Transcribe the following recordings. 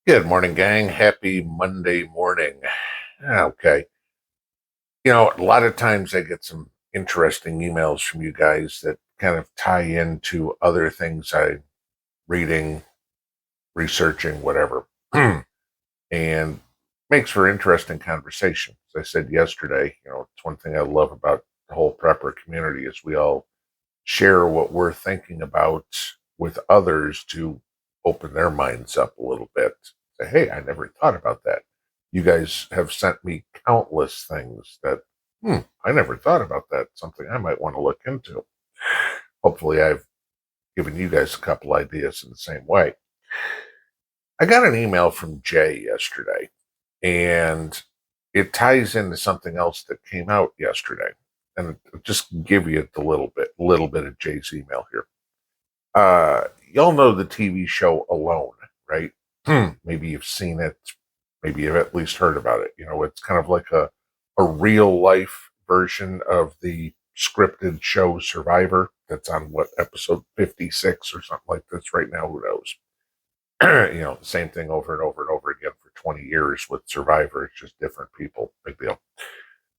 Good morning, gang. Happy Monday morning. Okay. A lot of times I get some interesting emails from you guys that kind of tie into other things I'm reading, researching, whatever, and makes for interesting conversation. As I said yesterday, it's one thing I love about the whole prepper community is we all share what we're thinking about with others to open their minds up a little bit. Say, hey, I never thought about that. You guys have sent me countless things that, I never thought about that. Something I might want to look into. Hopefully, I've given you guys a couple ideas in the same way. I got an email from Jay yesterday, and it ties into something else that came out yesterday. And I'll just give you a little bit of Jay's email here. Y'all know the TV show Alone, right? Maybe you've seen it. Maybe you've at least heard about it. It's kind of like a real life version of the scripted show Survivor. That's on episode 56 or something like this right now. Who knows? Same thing over and over and over again for 20 years with Survivor. It's just different people. Big deal.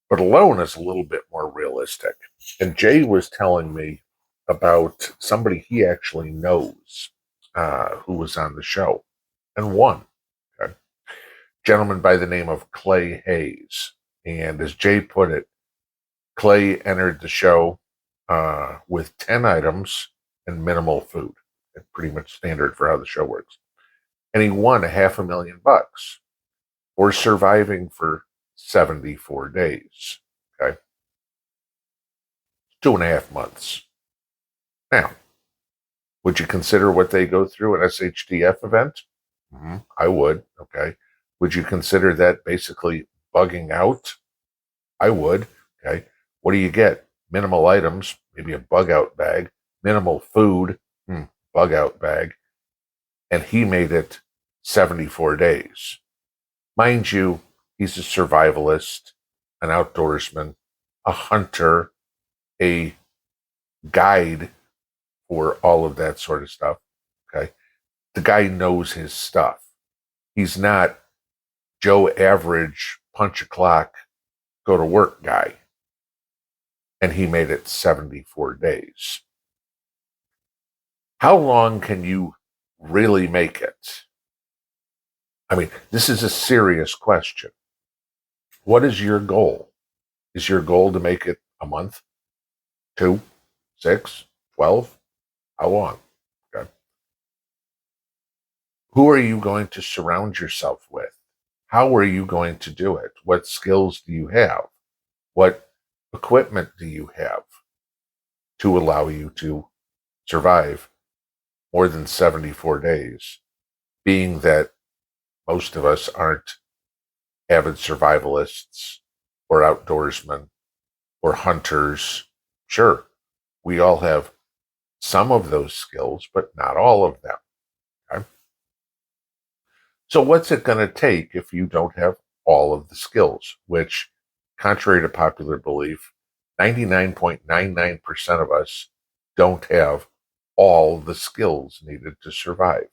But Alone is a little bit more realistic. And Jay was telling me about somebody he actually knows who was on the show and won. Okay? Gentleman by the name of Clay Hayes. And as Jay put it, Clay entered the show with 10 items and minimal food. It's pretty much standard for how the show works. And he won $500,000 for surviving for 74 days. Okay. 2.5 months. Now, would you consider what they go through an SHTF event? I would. Okay. Would you consider that basically bugging out? I would. Okay. What do you get? Minimal items, maybe a bug out bag, minimal food, bug out bag. And he made it 74 days. Mind you, he's a survivalist, an outdoorsman, a hunter, a guide for all of that sort of stuff. Okay. The guy knows his stuff. He's not Joe Average, punch a clock, go to work guy. And he made it 74 days. How long can you really make it? I mean, this is a serious question. What is your goal? Is your goal to make it a month? 2, 6, 12? How long? Okay. Who are you going to surround yourself with? How are you going to do it? What skills do you have? What equipment do you have to allow you to survive more than 74 days? Being that most of us aren't avid survivalists or outdoorsmen or hunters. Sure, we all have some of those skills, but not all of them. Okay? So what's it going to take if you don't have all of the skills, which, contrary to popular belief, 99.99% of us don't have all the skills needed to survive.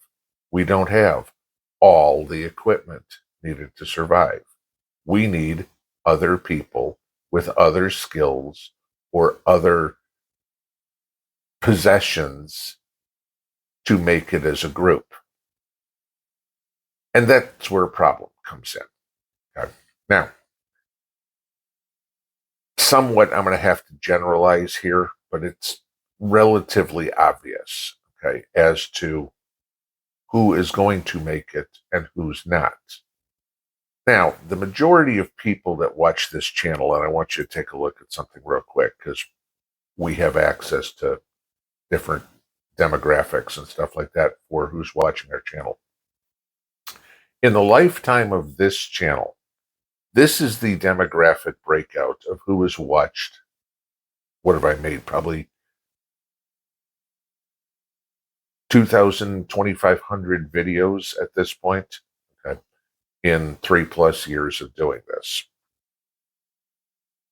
We don't have all the equipment needed to survive. We need other people with other skills or other possessions to make it as a group. And that's where a problem comes in. Okay? Now, somewhat I'm going to have to generalize here, but it's relatively obvious, okay, as to who is going to make it and who's not. Now, the majority of people that watch this channel, and I want you to take a look at something real quick because we have access to different demographics and stuff like that for who's watching our channel. In the lifetime of this channel, this is the demographic breakout of who has watched. What have I made? Probably 2,000, 2,500 videos at this point, okay, in 3+ years of doing this.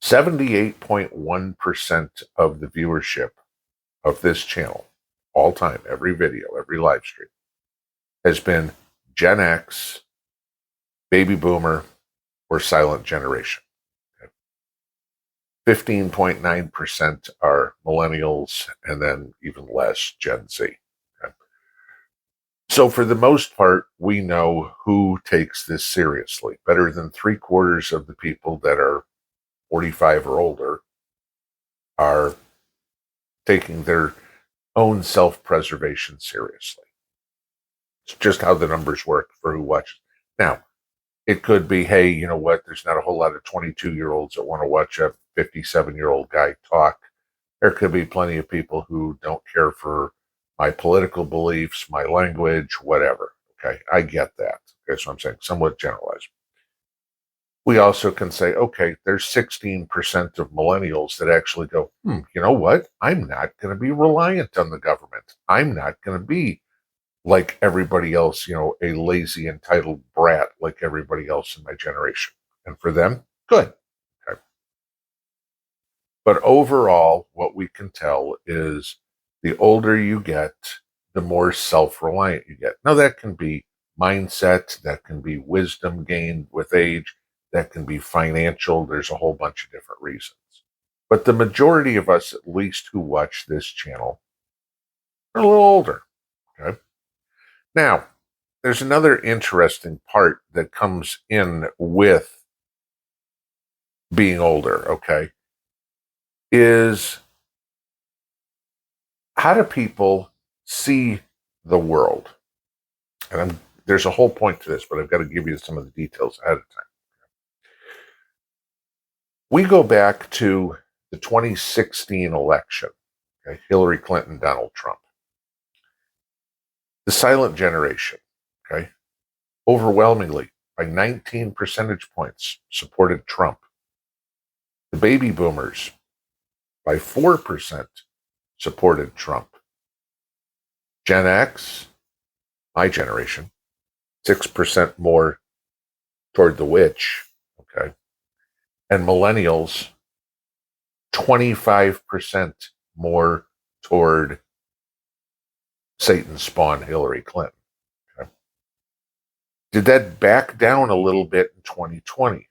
78.1% of the viewership of this channel, all time, every video, every live stream, has been Gen X, baby boomer, or silent generation. 15.9% are millennials, and then even less Gen Z. Okay. So, for the most part, we know who takes this seriously. Better than 3/4 of the people that are 45 or older are taking their own self preservation seriously. It's just how the numbers work for who watches. Now, it could be, hey, you know what? There's not a whole lot of 22-year-olds that want to watch a 57-year-old guy talk. There could be plenty of people who don't care for my political beliefs, my language, whatever. Okay, I get that. Okay, so I'm saying somewhat generalized. We also can say, okay, there's 16% of millennials that actually go, you know what? I'm not going to be reliant on the government. I'm not going to be like everybody else, a lazy, entitled brat like everybody else in my generation. And for them, good. Okay. But overall, what we can tell is the older you get, the more self reliant you get. Now, that can be mindset, that can be wisdom gained with age, that can be financial. There's a whole bunch of different reasons. But the majority of us, at least who watch this channel, are a little older. Okay. Now, there's another interesting part that comes in with being older, okay, is how do people see the world? And there's a whole point to this, but I've got to give you some of the details ahead of time. We go back to the 2016 election, okay, Hillary Clinton, Donald Trump. The silent generation, okay, overwhelmingly by 19 percentage points supported Trump. The baby boomers by 4% supported Trump. Gen X, my generation, 6% more toward the witch, okay? And millennials, 25% more toward Satan spawn Hillary Clinton. Okay? Did that back down a little bit in 2020?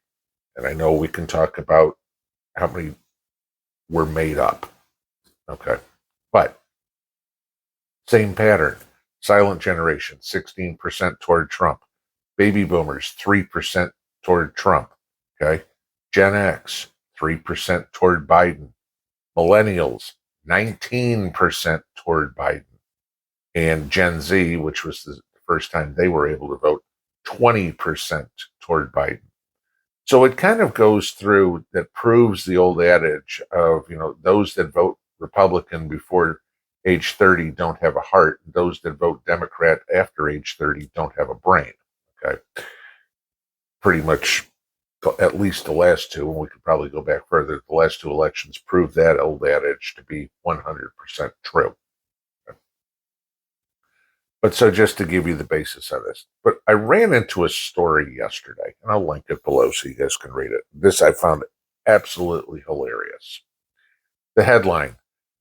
And I know we can talk about how many were made up. Okay. But same pattern. Silent generation, 16% toward Trump. Baby boomers, 3% toward Trump. Okay. Gen X, 3% toward Biden. Millennials, 19% toward Biden. And Gen Z, which was the first time they were able to vote, 20% toward Biden. So it kind of goes through that proves the old adage of, those that vote Republican before age 30 don't have a heart. Those that vote Democrat after age 30 don't have a brain. Okay. Pretty much, at least the last two, and we could probably go back further, the last two elections proved that old adage to be 100% true. Okay. But so just to give you the basis of this, but I ran into a story yesterday, and I'll link it below so you guys can read it. This I found absolutely hilarious. The headline: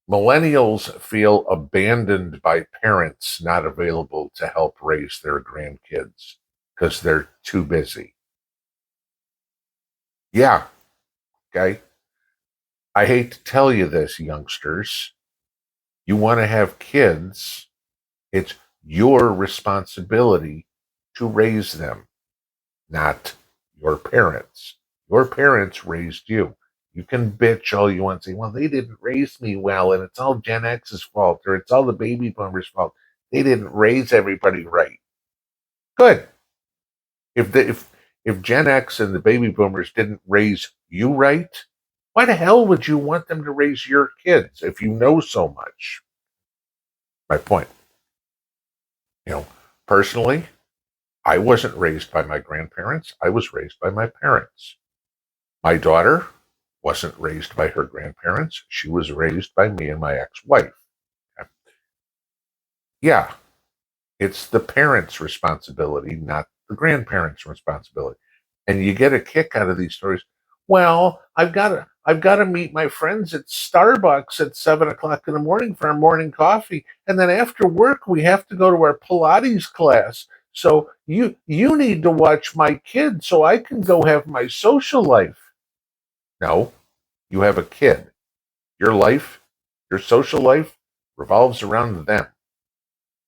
Millennials feel abandoned by parents not available to help raise their grandkids because they're too busy. Yeah, okay. I hate to tell you this, youngsters. You want to have kids, it's your responsibility to raise them, not your parents. Your parents raised you. You can bitch all you want, say, well, they didn't raise me well, and it's all Gen X's fault, or it's all the baby boomers' fault. They didn't raise everybody right. Good. If Gen X and the baby boomers didn't raise you right, why the hell would you want them to raise your kids if you know so much? My point. Personally, I wasn't raised by my grandparents. I was raised by my parents. My daughter wasn't raised by her grandparents. She was raised by me and my ex-wife. Yeah, it's the parents' responsibility, not the grandparents' responsibility. And you get a kick out of these stories. Well, I've got to meet my friends at Starbucks at 7:00 in the morning for our morning coffee, and then after work we have to go to our Pilates class. So you need to watch my kid so I can go have my social life. No, you have a kid. Your life, your social life revolves around them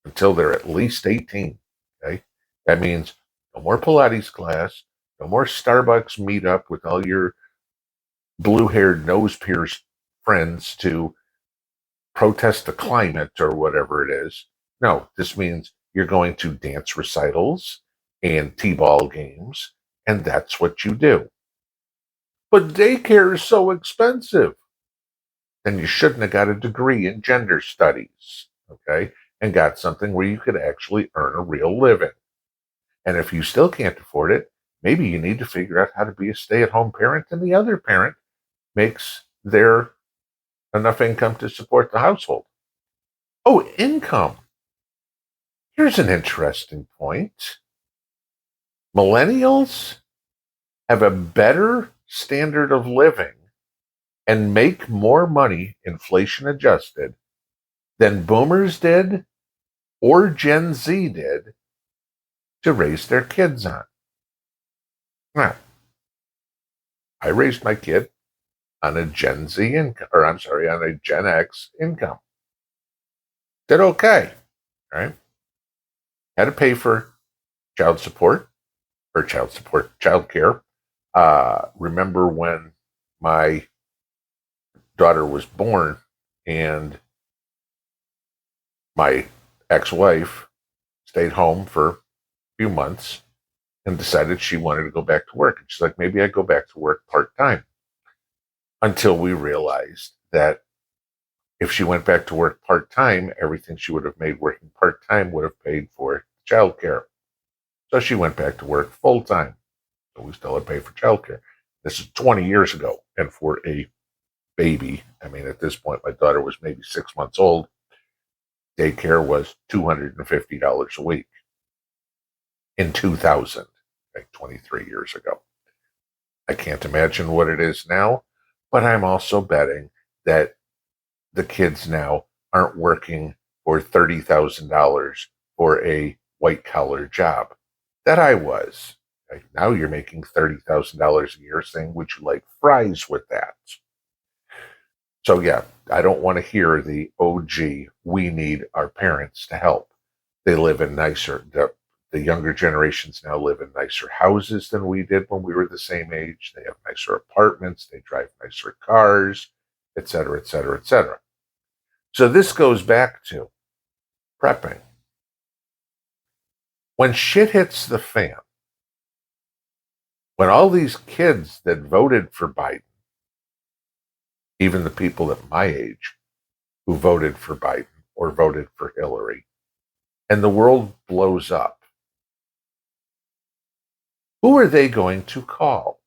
until they're at least 18. Okay. That means no more Pilates class, no more Starbucks meetup with all your blue haired, nose pierced friends to protest the climate or whatever it is. No, this means you're going to dance recitals and t-ball games, and that's what you do. But daycare is so expensive. Then you shouldn't have got a degree in gender studies, okay, and got something where you could actually earn a real living. And if you still can't afford it, maybe you need to figure out how to be a stay-at-home parent and the other parent makes their enough income to support the household. Oh, income. Here's an interesting point. Millennials have a better standard of living and make more money, inflation adjusted, than boomers did or Gen Z did to raise their kids on. Now, I raised my kid on a Gen Z income, or I'm sorry, on a Gen X income. Did okay, right? Had to pay for child support child care. Remember when my daughter was born and my ex-wife stayed home for a few months and decided she wanted to go back to work. And she's like, maybe I go back to work part-time. Until we realized that if she went back to work part-time, everything she would have made working part-time would have paid for childcare. So she went back to work full-time. So we still had to pay for childcare. This is 20 years ago. And for a baby, I mean, at this point, my daughter was maybe 6 months old. Daycare was $250 a week in 2000, like 23 years ago. I can't imagine what it is now, but I'm also betting that the kids now aren't working for $30,000 for a white collar job that I was. Like, now you're making $30,000 a year, saying, would you like fries with that? So, yeah, I don't want to hear the, oh, gee, we need our parents to help. They live in nicer, the younger generations now live in nicer houses than we did when we were the same age. They have nicer apartments, they drive nicer cars, et cetera, et cetera, et cetera. So this goes back to prepping. When shit hits the fan, when all these kids that voted for Biden, even the people at my age who voted for Biden or voted for Hillary, and the world blows up, who are they going to call?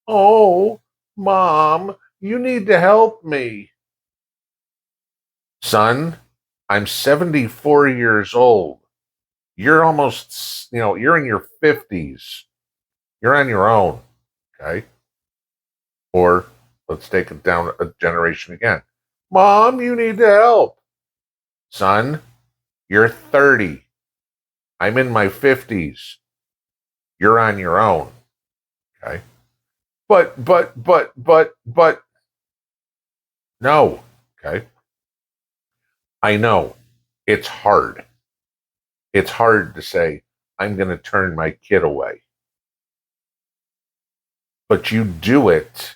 Oh, Mom, you need to help me. Son, I'm 74 years old. You're almost, you're in your 50s. You're on your own, okay? Or let's take it down a generation again. Mom, you need to help. Son, you're 30. I'm in my 50s. You're on your own, okay? But, no, okay? I know it's hard. It's hard to say, I'm going to turn my kid away. But you do it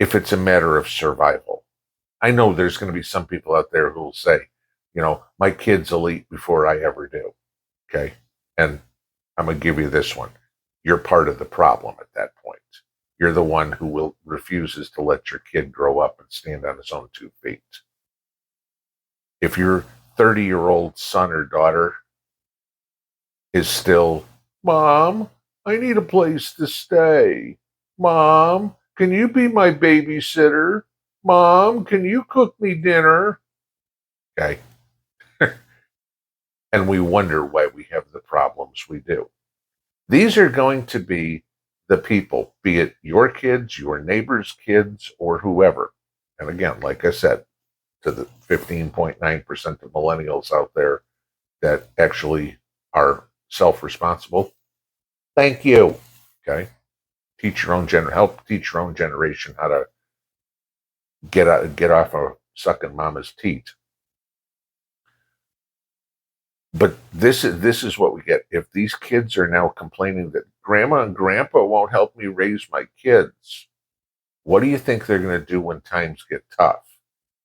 if it's a matter of survival. I know there's going to be some people out there who will say, my kid's will eat before I ever do. Okay. And I'm going to give you this one. You're part of the problem at that point. You're the one who refuses to let your kid grow up and stand on his own 2 feet. If your 30-year-old son or daughter is still, Mom, I need a place to stay. Mom, can you be my babysitter? Mom, can you cook me dinner? Okay. And we wonder why we have the problems we do. These are going to be the people, be it your kids, your neighbor's kids, or whoever. And again, like I said, to the 15.9% of millennials out there that actually are self-responsible. Thank you. Okay. Help teach your own generation how to get off of sucking mama's teat. But this is what we get. If these kids are now complaining that grandma and grandpa won't help me raise my kids, what do you think they're going to do when times get tough?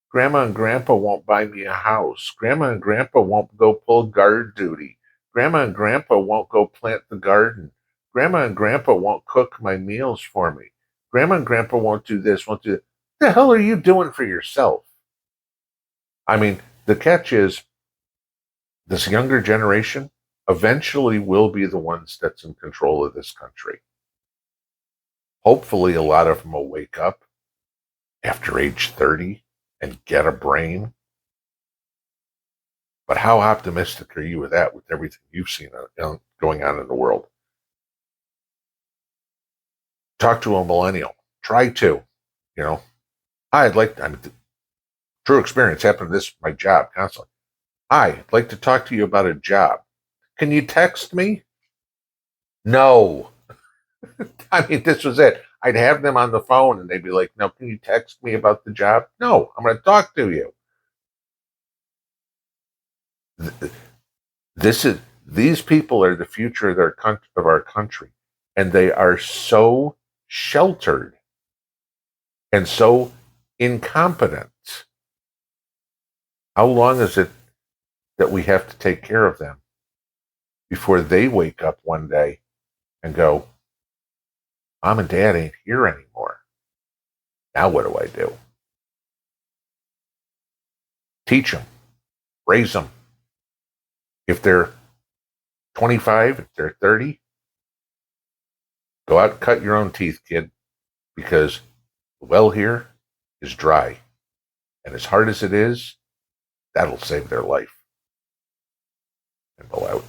Grandma and grandpa won't buy me a house. Grandma and grandpa won't go pull guard duty. Grandma and grandpa won't go plant the garden. Grandma and grandpa won't cook my meals for me. Grandma and grandpa won't do this, won't do that. What the hell are you doing for yourself? I mean, the catch is this younger generation eventually will be the ones that's in control of this country. Hopefully, a lot of them will wake up after age 30 and get a brain. But how optimistic are you with that, with everything you've seen going on in the world? Talk to a millennial. Try to, you know. True experience happened to my job constantly. I'd like to talk to you about a job. Can you text me? No. I mean, this was it. I'd have them on the phone and they'd be like, no, can you text me about the job? No, I'm going to talk to you. These people are the future of our country, and they are so sheltered and so incompetent. How long is it that we have to take care of them before they wake up one day and go, Mom and Dad ain't here anymore. Now what do I do? Teach them, raise them. If they're 25, if they're 30, go out and cut your own teeth, kid, because the well here is dry. And as hard as it is, that'll save their life. And pull out.